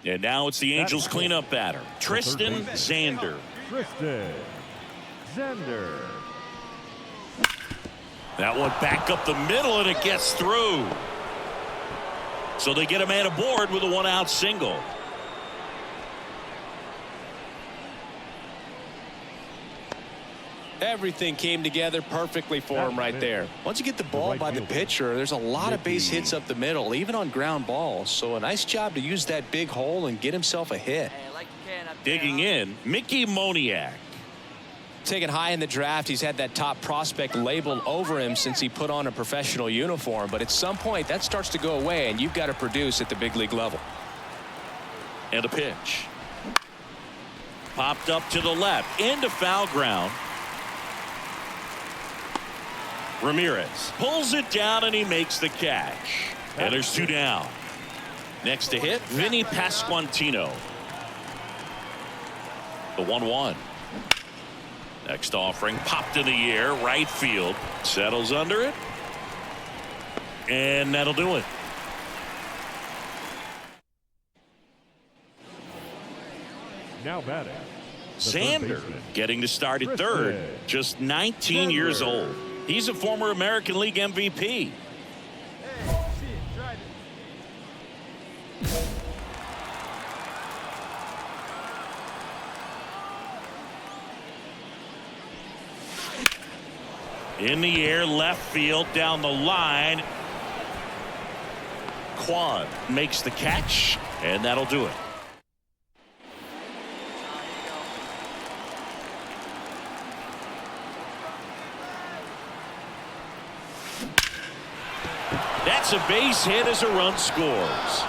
And now it's the Angels cleanup batter, Tristan Xander. Tristan Xander. That one back up the middle, and it gets through. So they get a man aboard with a one-out single. Everything came together perfectly for him right there. Once you get the ball by the pitcher, there's a lot of base hits up the middle, even on ground balls. So a nice job to use that big hole and get himself a hit. Digging in, Mickey Moniak. Taken high in the draft, he's had that top prospect label over him since he put on a professional uniform. But at some point, that starts to go away, and you've got to produce at the big league level. And a pitch. Popped up to the left, into foul ground. Ramirez pulls it down, and he makes the catch. And there's two down. Next to hit, Vinny Pasquantino. The 1-1. Next offering popped in the air, right field. Settles under it. And that'll do it. Now batting, Xander getting to start at third. Just 19 years old. He's a former American League MVP. In the air, left field, down the line. Quan makes the catch, and that'll do it. That's a base hit as a run scores.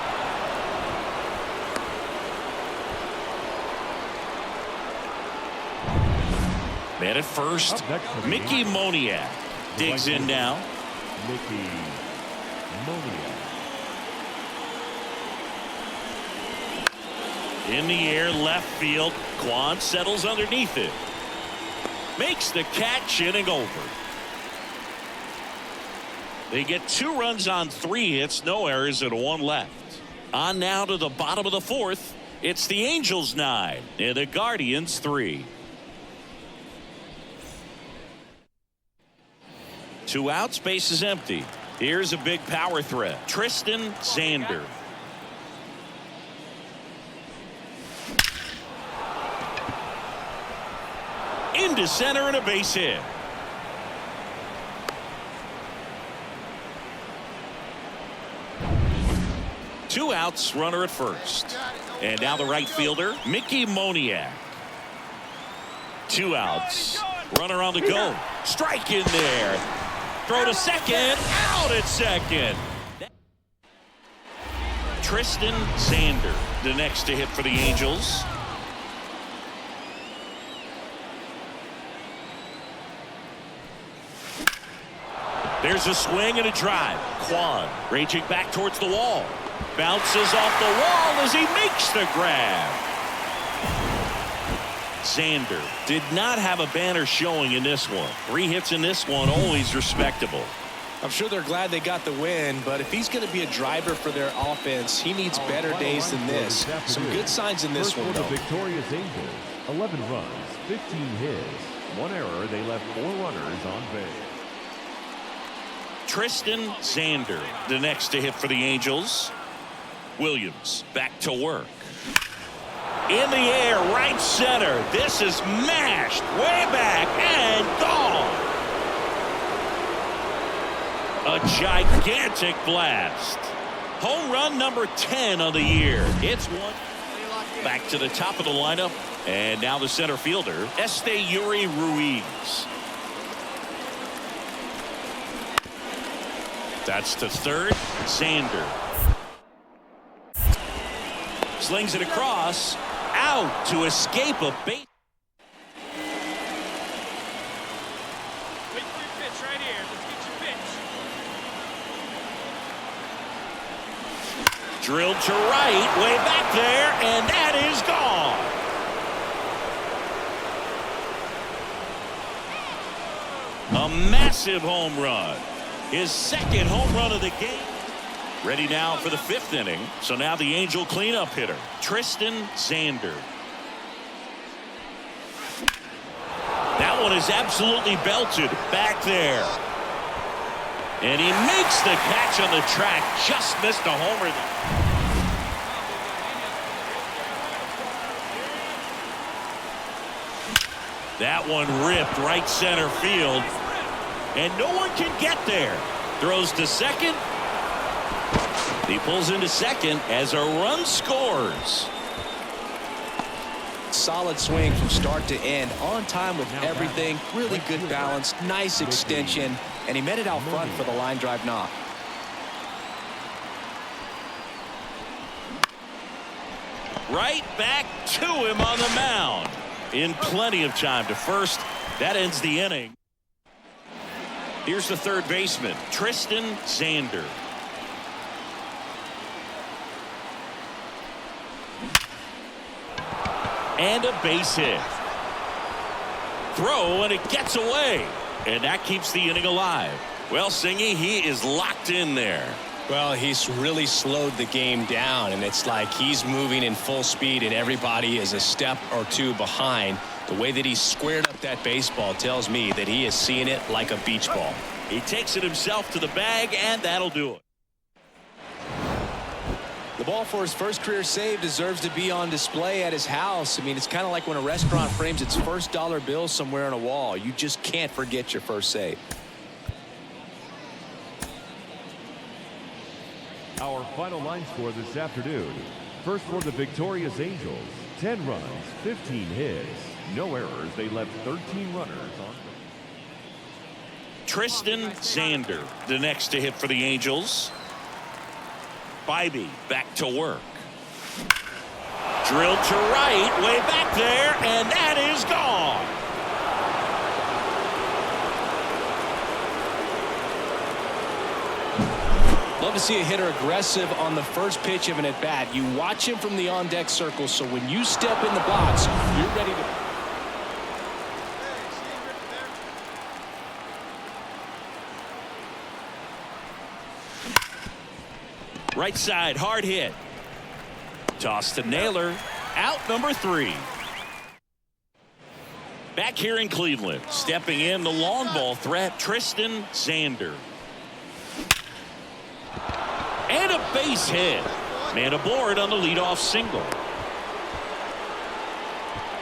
Man at first, Mickey Moniak digs in now. Mickey Moniak. In the air, left field. Quan settles underneath it. Makes the catch, inning over. They get 2 runs on 3 hits, no errors, and 1 left. On now to the bottom of the 4th. It's the Angels 9 and the Guardians 3. 2 outs, base is empty. Here's a big power threat, Tristan Xander. Into center and a base hit. Two outs, runner at first. And now the right fielder, Mickey Moniak. 2 outs, runner on the go. Strike in there. Throw to second, out at second. Tristan Xander, the next to hit for the Angels. There's a swing and a drive. Quan raging back towards the wall. Bounces off the wall as he makes the grab. Xander did not have a banner showing in this one. 3 hits in this one, always respectable. I'm sure they're glad they got the win, but if he's going to be a driver for their offense, he needs better days than this. Some good signs in this one, though. The victorious Angels, 11 runs, 15 hits, 1 error. They left 4 runners on base. Tristan Xander, the next to hit for the Angels. Williams back to work. In the air, right center. This is mashed way back and gone. A gigantic blast. Home run number 10 of the year. It's one. Back to the top of the lineup. And now the center fielder, Yuri Ruiz. That's to third. Xander slings it across. Out to escape a base. Drilled to right, way back there, and that is gone. A massive home run. His second home run of the game. Ready now for the 5th inning. So now the Angel cleanup hitter, Tristan Xander. That one is absolutely belted back there. And he makes the catch on the track. Just missed a homer. That one ripped right center field. And no one can get there. Throws to second. He pulls into second as a run scores. Solid swing from start to end, on time with everything. Really good balance, nice extension, and he met it out front for the line drive knock. Right back to him on the mound. In plenty of time to first. That ends the inning. Here's the third baseman, Tristan Xander. And a base hit. Throw, and it gets away. And that keeps the inning alive. Well, Singy, he is locked in there. Well, he's really slowed the game down, and it's like he's moving in full speed, and everybody is a step or two behind. The way that he squared up that baseball tells me that he is seeing it like a beach ball. He takes it himself to the bag, and that'll do it. The ball for his first career save deserves to be on display at his house. I mean, it's kind of like when a restaurant frames its first dollar bill somewhere on a wall. You just can't forget your first save. Our final line score this afternoon. First for the victorious Angels, 10 runs, 15 hits, no errors. They left 13 runners on. Tristan Xander, the next to hit for the Angels. Bybee back to work. Drilled to right, way back there, and that is gone. Love to see a hitter aggressive on the first pitch of an at-bat. You watch him from the on-deck circle, so when you step in the box, you're ready to... Right side, hard hit. Toss to Naylor. Out number 3. Back here in Cleveland, stepping in the long ball threat, Tristan Xander. And a base hit. Man aboard on the leadoff single.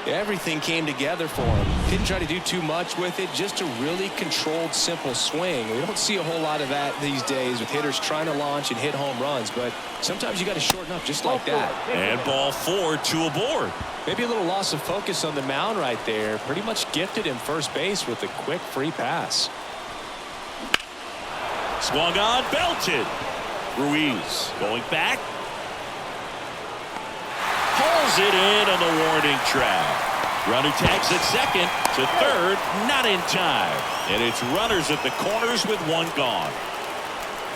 Everything came together for him. Didn't try to do too much with it, just a really controlled, simple swing. We don't see a whole lot of that these days with hitters trying to launch and hit home runs, but sometimes you got to shorten up just like that. And ball 4, 2 aboard. Maybe a little loss of focus on the mound right there. Pretty much gifted him first base with a quick free pass. Swung on, belted. Ruiz going back. Pulls it in on the warning track. Runner tags at second, to third, not in time. And it's runners at the corners with one gone.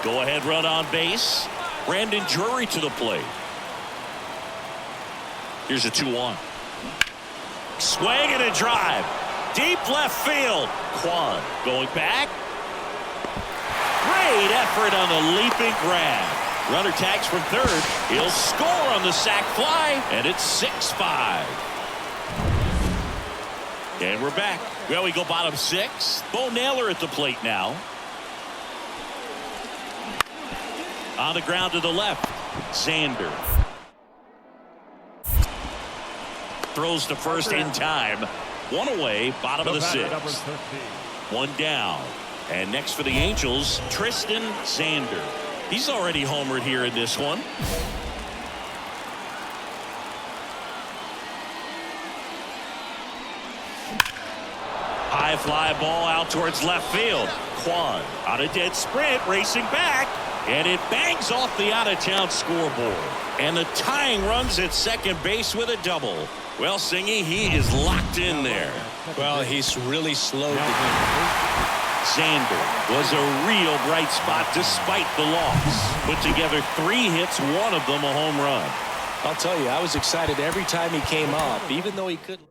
Go ahead run on base. Brandon Drury to the plate. Here's a 2-1. Swing and a drive. Deep left field. Kwan going back. Great effort on the leaping grab. Runner tags from third. He'll score on the sac fly, and it's 6-5. And we're back. Well, we go bottom 6. Bo Naylor at the plate now. On the ground to the left. Xander. Throws to first in time. One away, bottom of the 6th. One down. And next for the Angels, Tristan Xander. He's already homered here in this one. High fly ball out towards left field. Kwan on a dead sprint, racing back, and it bangs off the out-of-town scoreboard. And the tying runs at second base with a double. Well, Singy, he is locked in there. Well, he's really slowed the game. Xander was a real bright spot despite the loss. Put together 3 hits, one of them a home run. I'll tell you, I was excited every time he came up, even though he couldn't.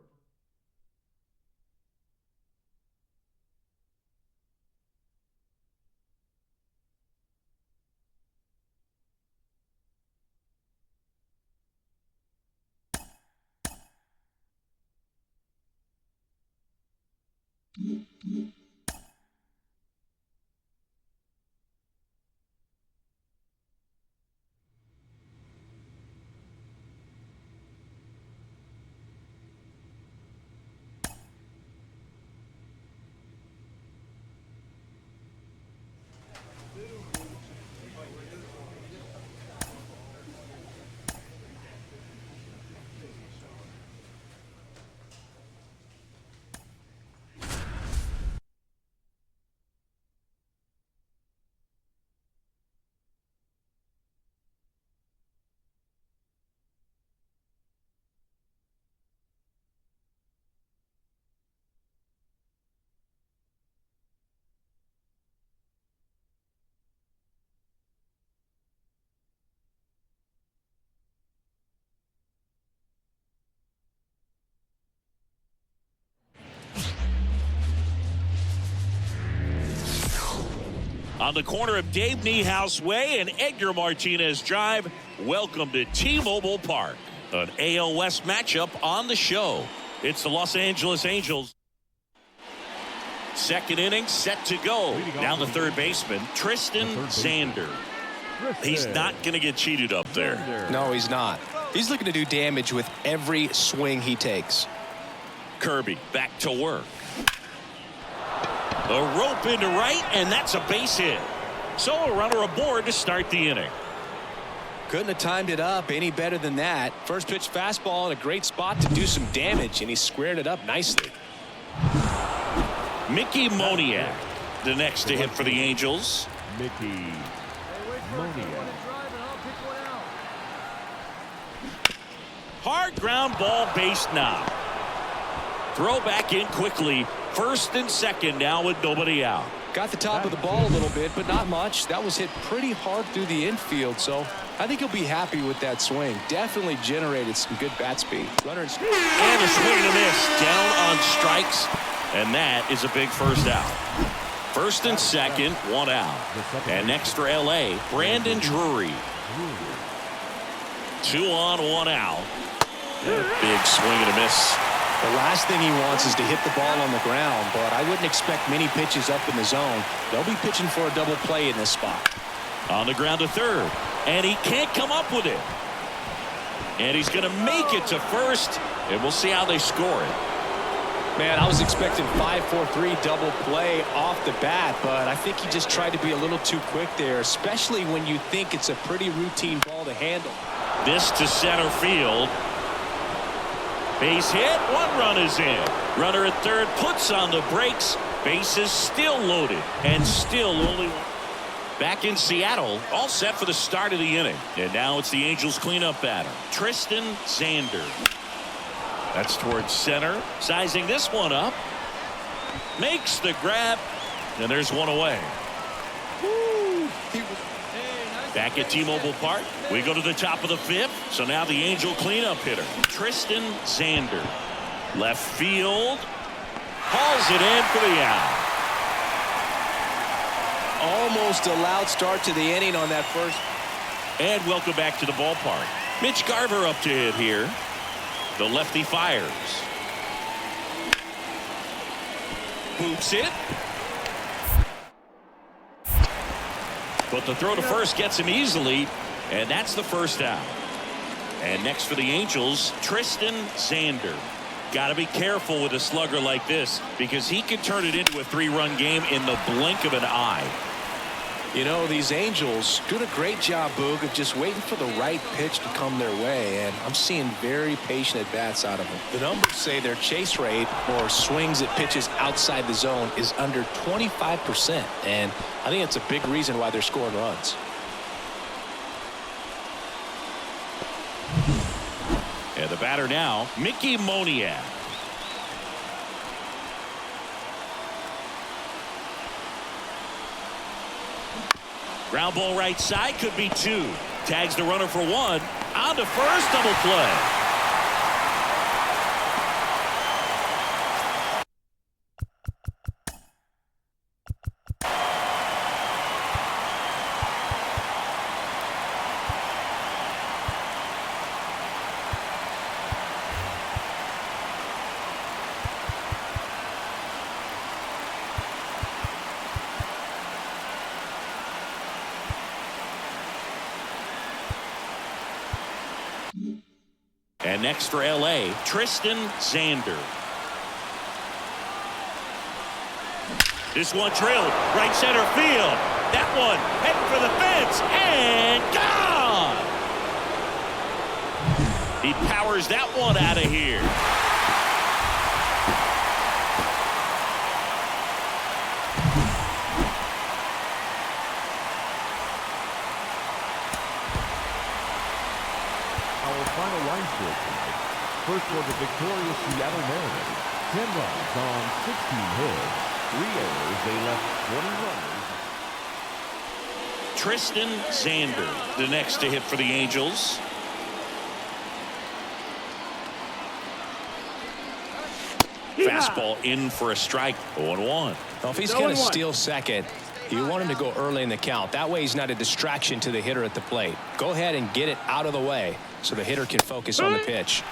On the corner of Dave Niehaus Way and Edgar Martinez Drive, welcome to T-Mobile Park. An AL West matchup on the show. It's the Los Angeles Angels. Second inning set to go. Down the third baseman, Tristan Xander. He's not going to get cheated up there. No, he's not. He's looking to do damage with every swing he takes. Kirby back to work. A rope into right, and that's a base hit. So a runner aboard to start the inning. Couldn't have timed it up any better than that. First pitch fastball in a great spot to do some damage, and he squared it up nicely. Mickey Moniak, the next to hit for the Angels. Mickey Moniak. Hard ground ball, base knock. Throw back in quickly. First and second now with nobody out. Got the top of the ball a little bit, but not much. That was hit pretty hard through the infield, so I think he'll be happy with that swing. Definitely generated some good bat speed. Runner and a swing and a miss. Down on strikes, and that is a big first out. First and second, one out. And next for L.A., Brandon Drury. 2 on, 1 out. Big swing and a miss. The last thing he wants is to hit the ball on the ground, but I wouldn't expect many pitches up in the zone. They'll be pitching for a double play in this spot. On the ground to third, and he can't come up with it. And he's going to make it to first, and we'll see how they score it. Man, I was expecting 5-4-3 double play off the bat, but I think he just tried to be a little too quick there, especially when you think it's a pretty routine ball to handle. This to center field. Base hit, 1 run is in. Runner at third puts on the brakes. Base is still loaded and still only one. Back in Seattle, all set for the start of the inning. And now it's the Angels cleanup batter, Tristan Xander. That's towards center, sizing this one up. Makes the grab, and there's one away. Woo. Back at T-Mobile Park, we go to the top of the 5th. So now the Angel cleanup hitter, Tristan Xander. Left field. Hauls it in for the out. Almost a loud start to the inning on that first. And welcome back to the ballpark. Mitch Garver up to hit here. The lefty fires. Boots it. But the throw to first gets him easily, and that's the first out. And next for the Angels, Tristan Xander. Got to be careful with a slugger like this because he can turn it into a 3-run game in the blink of an eye. You know, these Angels doing a great job, Boog, of just waiting for the right pitch to come their way, and I'm seeing very patient at-bats out of them. The numbers say their chase rate, or swings at pitches outside the zone, is under 25%, and I think it's a big reason why they're scoring runs. And the batter now, Mickey Moniak. Ground ball right side, could be 2. Tags the runner for 1. On to first, double play. And next for L.A., Tristan Xander. This one drilled right center field. That one heading for the fence and gone. He powers that one out of here. Our final line score tonight. First for the victorious Seattle Mariners. 10 runs on 16 hits. 3 errors. They left 20 runners. Tristan Xander, the next to hit for the Angels. Fastball in for a strike. 0-1. Well, if he's going to steal second, you want him to go early in the count. That way he's not a distraction to the hitter at the plate. Go ahead and get it out of the way so the hitter can focus on the pitch.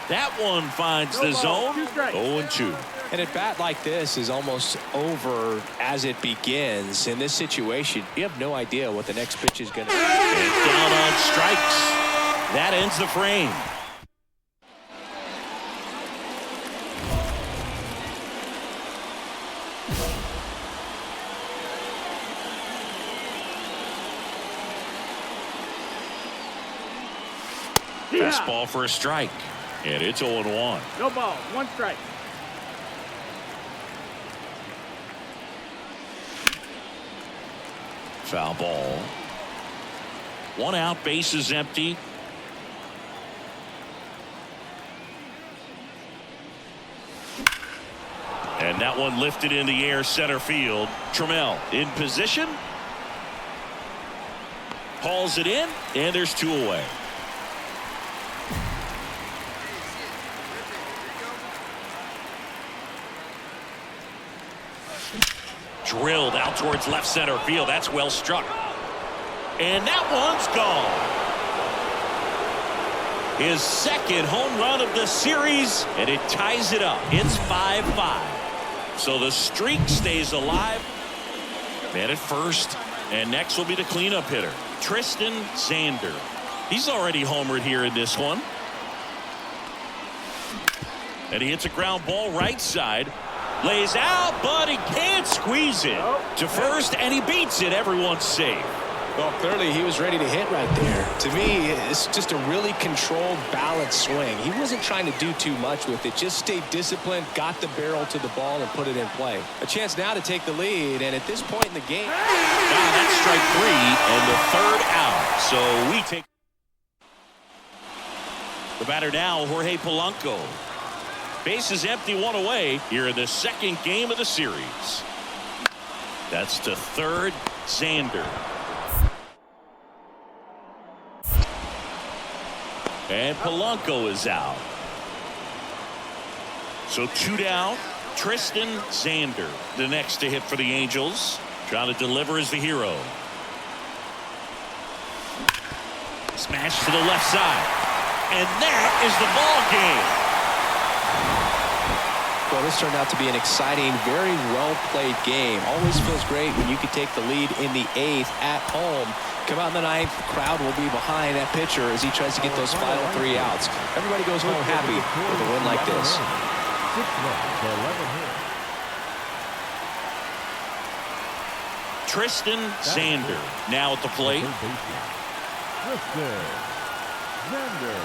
That one finds the zone. 0-2. And at bat like this is almost over as it begins. In this situation, you have no idea what the next pitch is going to be. And down on strikes. That ends the frame. Fastball for a strike. And it's 0-1. No ball, 1 strike. Foul ball. 1 out, base is empty. And that one lifted in the air, center field. Trammell in position. Hauls it in, and there's 2 away. Drilled out towards left center field. That's well struck. And that one's gone. His second home run of the series, and it ties it up. It's 5-5. So the streak stays alive. Man at first. And next will be the cleanup hitter, Tristan Xander. He's already homered here in this one. And he hits a ground ball right side. Lays out, but he can't squeeze it to first, and he beats it. Everyone's safe. Well, clearly he was ready to hit right there. To me, it's just a really controlled, balanced swing. He wasn't trying to do too much with it. Just stayed disciplined, got the barrel to the ball, and put it in play. A chance now to take the lead, and at this point in the game. That's strike 3 and the 3rd out. So we take the batter now, Jorge Polanco. Base is empty, 1 away here in the 2nd game of the series. That's to 3rd, Xander. And Polanco is out. So 2 down. Tristan Xander, the next to hit for the Angels. Trying to deliver as the hero. Smash to the left side. And that is the ball game. Well, this turned out to be an exciting, very well-played game. Always feels great when you can take the lead in the 8th at home. Come out in the 9th, the crowd will be behind that pitcher as he tries to get those final 3 outs. Everybody goes home happy with a win like this. 6 runs, 11 hits. Tristan Xander now at the plate. Tristan Xander.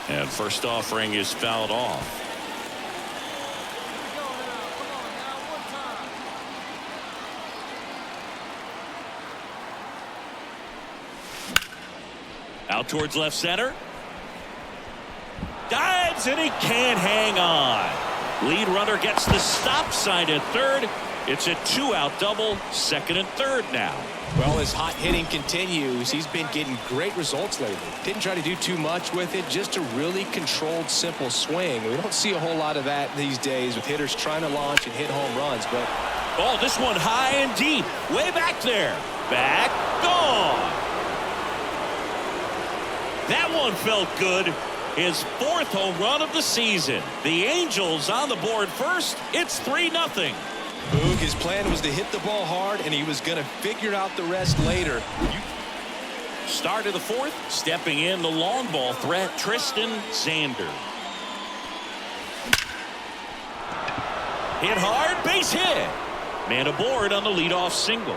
And first offering is fouled off. Out towards left center. Dives, and he can't hang on. Lead runner gets the stop sign at 3rd. It's a 2-out double, 2nd and 3rd now. Well, as hot hitting continues, he's been getting great results lately. Didn't try to do too much with it, just a really controlled, simple swing. We don't see a whole lot of that these days with hitters trying to launch and hit home runs, but oh, this one high and deep, way back there. Back, gone. That one felt good. His 4th home run of the season. The Angels on the board first. It's 3-0. Boog, his plan was to hit the ball hard, and he was going to figure out the rest later. Start of the fourth. Stepping in the long ball threat, Tristan Xander. Hit hard, base hit. Man aboard on the leadoff single.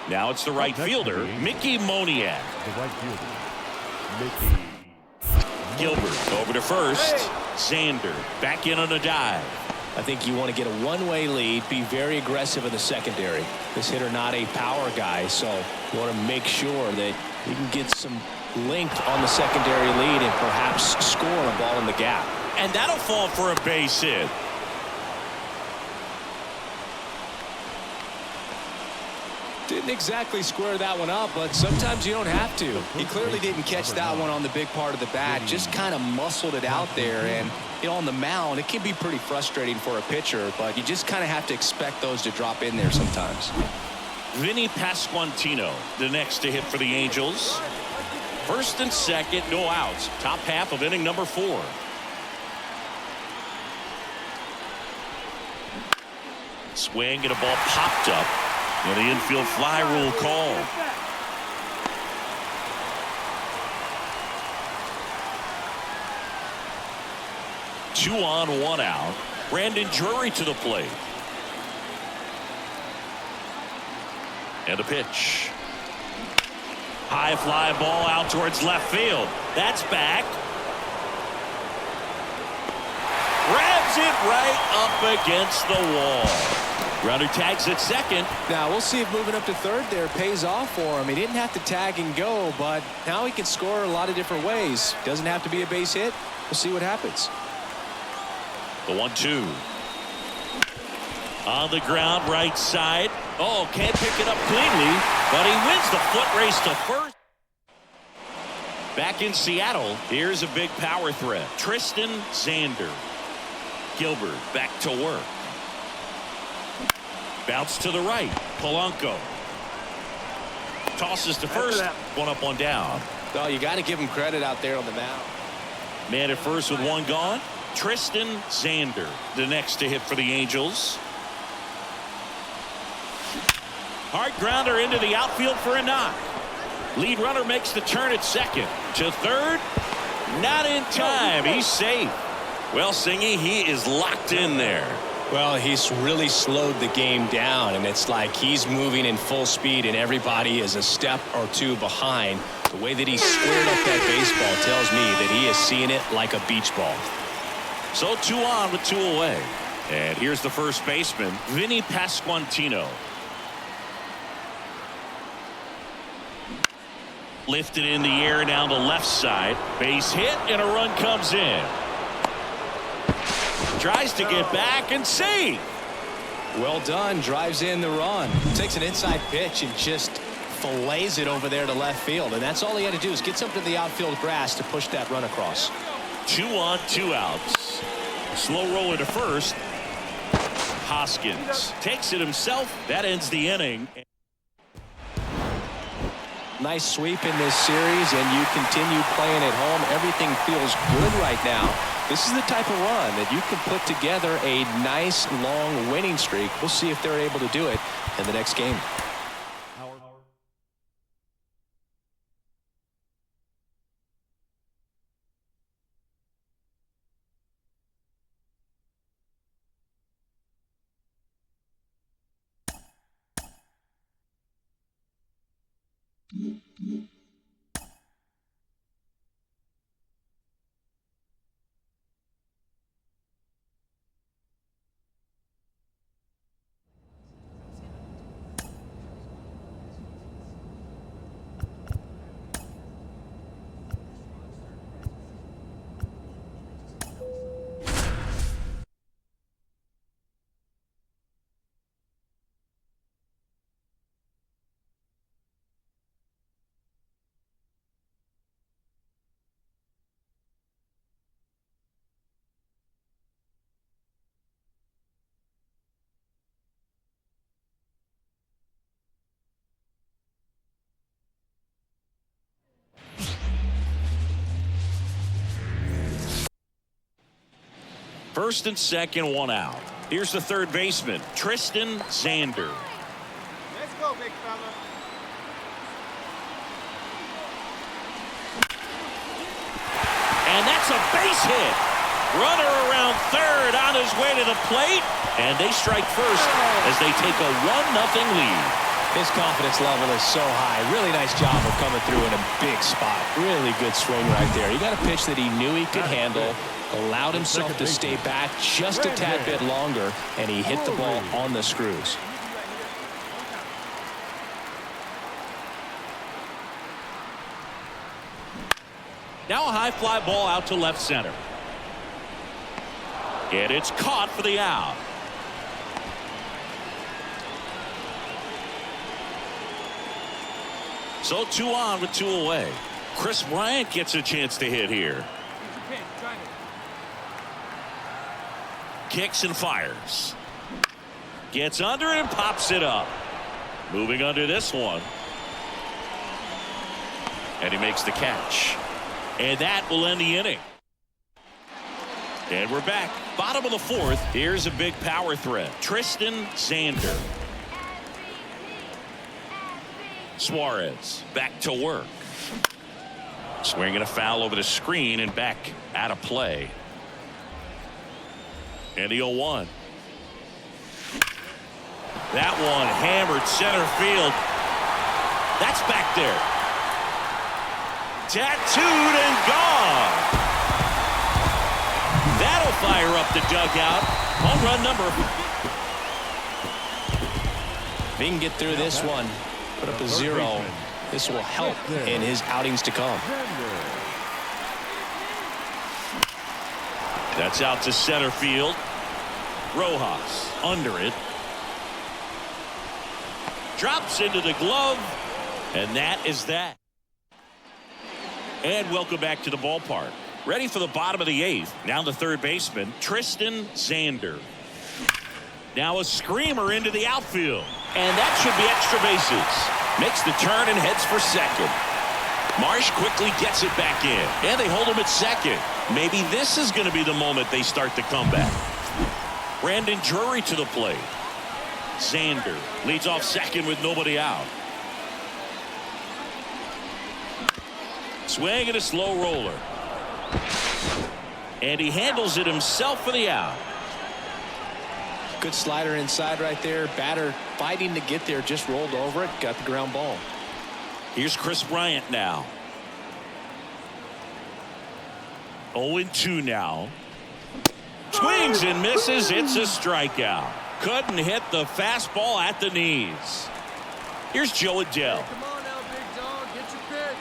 Now it's the right fielder, Mickey Moniak. The right fielder, Mickey. Gilbert over to first. Xander back in on a dive. I think you want to get a one-way lead, be very aggressive in the secondary. This hitter not a power guy, so you want to make sure that you can get some length on the secondary lead and perhaps score a ball in the gap. And that'll fall for a base hit. Didn't exactly square that one up, but sometimes you don't have to. He clearly didn't catch that one on the big part of the bat, just kind of muscled it out there. And you know, on the mound, it can be pretty frustrating for a pitcher, but you just kind of have to expect those to drop in there sometimes. Vinny Pasquantino, the next to hit for the Angels. First and second, no outs. Top half of inning number 4. Swing and a ball popped up. And the infield fly rule call. Two on, one out. Brandon Drury to the plate. And a pitch. High fly ball out towards left field. That's back. Grabs it right up against the wall. Runner tags at second. Now we'll see if moving up to third there pays off for him. He didn't have to tag and go, but now he can score a lot of different ways. Doesn't have to be a base hit. We'll see what happens. The 1-2. On the ground, right side. Oh, can't pick it up cleanly, but he wins the foot race to first. Back in Seattle, here's a big power threat. Tristan Xander. Gilbert back to work. Bounce to the right. Polanco. Tosses to first. One up, one down. Well, you got to give him credit out there on the mound. Man at first with one gone. Tristan Xander, the next to hit for the Angels. Hard grounder into the outfield for a knock. Lead runner makes the turn at second. To third. Not in time. He's safe. Well, Singy, he is locked in there. Well, he's really slowed the game down, and it's like he's moving in full speed and everybody is a step or two behind. The way that he squared up that baseball tells me that he is seeing it like a beach ball. So 2 on with 2 away. And here's the first baseman, Vinny Pasquantino. Lifted in the air down the left side. Base hit and a run comes in. Tries to get back and save. Well done. Drives in the run. Takes an inside pitch and just fillets it over there to left field. And that's all he had to do is get something to the outfield grass to push that run across. 2 on, 2 outs. Slow roller to first. Hoskins takes it himself. That ends the inning. Nice sweep in this series, and you continue playing at home. Everything feels good right now. This is the type of run that you can put together a nice long winning streak. We'll see if they're able to do it in the next game. First and second, one out. Here's the third baseman, Tristan Xander. Let's go, big fella. And that's a base hit. Runner around third on his way to the plate. And they strike first as they take a 1-0 lead. His confidence level is so high. Really nice job of coming through in a big spot. Really good swing right there. He got a pitch that he knew he could handle, allowed himself to stay back just a tad bit longer, and he hit the ball on the screws. Now a high fly ball out to left center. And it's caught for the out. So 2 on with 2 away. Chris Bryant gets a chance to hit here. Kicks and fires. Gets under it and pops it up. Moving under this one. And he makes the catch. And that will end the inning. And we're back. Bottom of the 4th. Here's a big power threat. Tristan Xander. Suarez back to work. Swinging a foul over the screen and back out of play. And the 0-1. That one hammered center field. That's back there. Tattooed and gone. That'll fire up the dugout. Home run number. If he can get through this one, put up a 0, this will help in his outings to come. That's out to center field. Rojas under it. Drops into the glove. And that is that. And welcome back to the ballpark. Ready for the bottom of the 8th. Now the third baseman, Tristan Xander. Now a screamer into the outfield. And that should be extra bases. Makes the turn and heads for second. Marsh quickly gets it back in. And they hold him at second. Maybe this is going to be the moment they start the comeback. Brandon Drury to the plate. Xander leads off second with nobody out. Swing and a slow roller. And he handles it himself for the out. Good slider inside right there. Batter fighting to get there, just rolled over it, got the ground ball. Here's Chris Bryant now. 0-2 now. Swings and misses. It's a strikeout. Couldn't hit the fastball at the knees. Here's Joe Adele. Come on now, big dog. Get your pitch.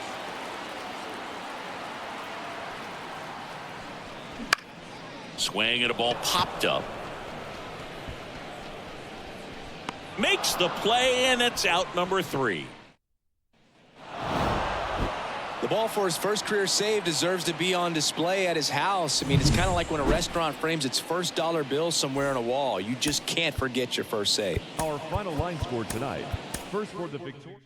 Swing and a ball popped up. Makes the play, and it's out number 3. The ball for his first career save deserves to be on display at his house. I mean, it's kind of like when a restaurant frames its first dollar bill somewhere on a wall. You just can't forget your first save. Our final line score tonight. First for the Victoria.